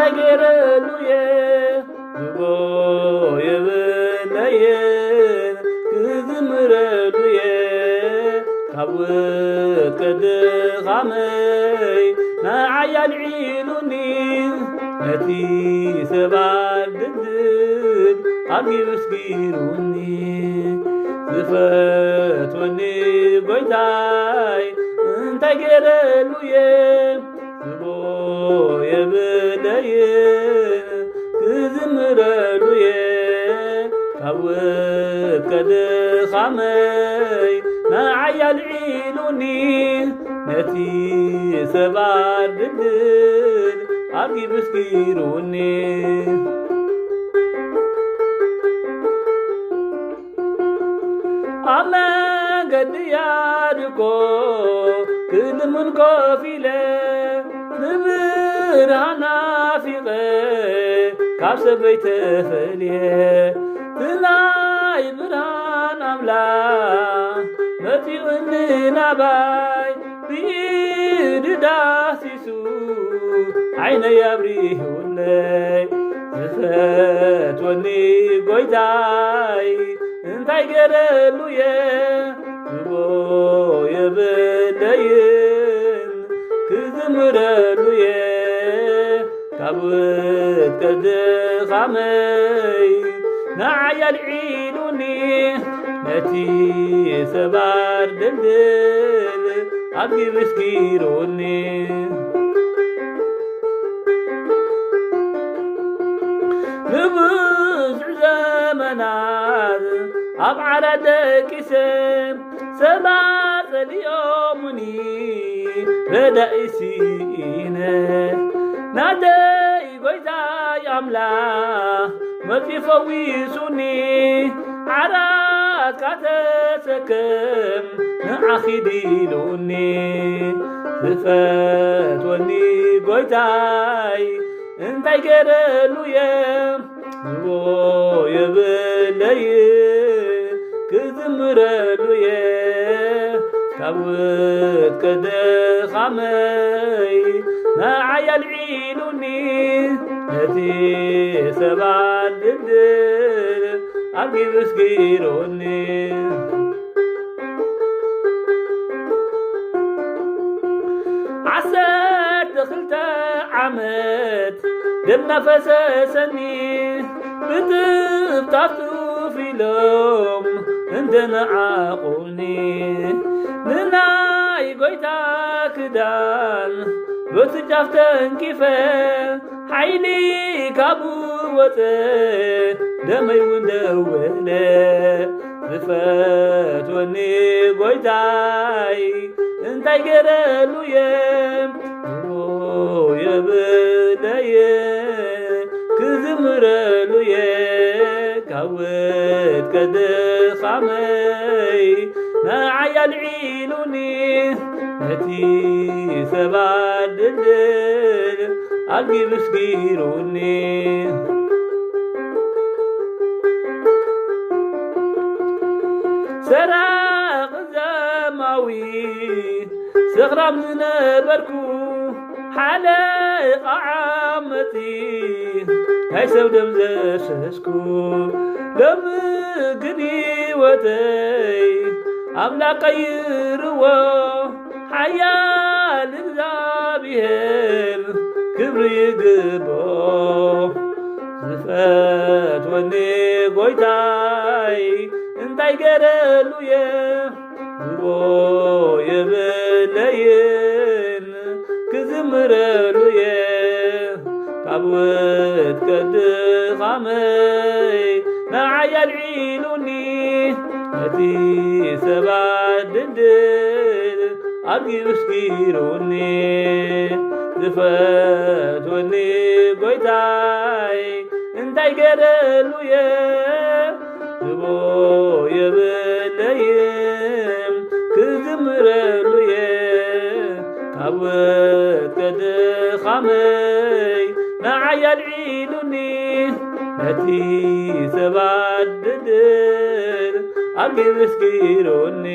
እንታይ ገይረሉየ ዝቦ የብለየን ክዝምረሉየ ካብ ቀድኻመይ ንዓይ ኣልዒሉኒ ነቲ ሰባት ድድብ ኣዝዩ መስጊኑኒ ዝፈትወኒ ጎይታይ እንታይ ገይረሉየ ዝቦ የብለየን ክዝምረሉየ ካብ ቀድኻመይ ንዓይ ኣልዒሉኒ ነቲ ሰባት ድድል ኣዝዩ መስጊኑኒ ኣብ መንገዲ ያድኮ ክልሙን ኮፍ ኢለ ንብርሃን ናፊቐ ካብ ሰበይ ተፈልየ ብናይ ብርሃን ኣምላኽ መጺኡኒ ናባይ ብኢዱ ዳሲሱ ዓይነይ ኣብሪሁለይ ዝፈትወኒ ጎይታይ እንታይ ገይረሉየ ዝቦ የብለይን ክዝምረሉየ ካብ ቀድኻመይ ንዓይ ኣልዒሉኒ ነቲ ሰባት ድልድል ኣዝዩ መስጊኑኒ ንብዙሕ ዘመናት ኣብ ዓራት ደቂሰ ሰባት ጸሊኦሙኒ ረዳኢሲነ ናተይ ጎይታይ ኣምላኽ መጺኡ ፈዊሱኒ ዓራትካ ተሰክም ንዓኺድ ኢሉኒ ዝፈትወኒ ጎይታይ እንታይ ገይረሉየ ዝቦ የብለይን ክዝምረሉየ ካብ ቀድኻመይ ንዓይ ኣልዒሉኒ ነቲ ሰባት ድልድል ኣዝዩ መስጊኑኒ ዓሰርተ ክልተ ዓመት ደም ናፈሰሰኒ ብጥብጣብ ጡፍ ኢሎም እንተነዓቑኒ ንናይ ጎይታ ክዳን በትጫፍ ተንኪፈ ሓይሊ ካብኡ ወፀ ደመይ እውን ደወለ ዝፈትወኒ ጎይታይ እንታይ ገይረሉየ ዝቦ የብለየ ክዝምረሉየ ካብ ቀድኻመይ ንዓይ ኣልዒሉኒ ነቲ ሰባት ድልድል ኣዝዩ መስጊኑኒ ሰራቕ ዘማዊ ስኽራም ዝነበርኩ ሓለቓ ዓመቲ ናይ ሰብ ደም ዘሰስኩ ሎሚ ግን ህይወተይ ኣምላኽ ቀይርዎ ሓያል እግዚአብሔር ክብሪ ይግብኦ ዝፈትወኒ ጎይታይ እንታይ ገይረሉየ ዝቦ የብለይን ክዝምረሉየ ካብ ቀድኻመይ ንዓይ ኣልዒሉኒ ነቲ ሰባት ድልድል ኣዝዩ መስጊኑኒ ዝፈትወኒ ጎይታይ እንታይ ገይረሉየ ዝቦ የብለይን ክዝምረሉየ ካብ ቀድኻመይ ንዓይ ኣልዒሉኒ ነቲ ሰባት ድልድል ኣዝዩ መስጊኑኒ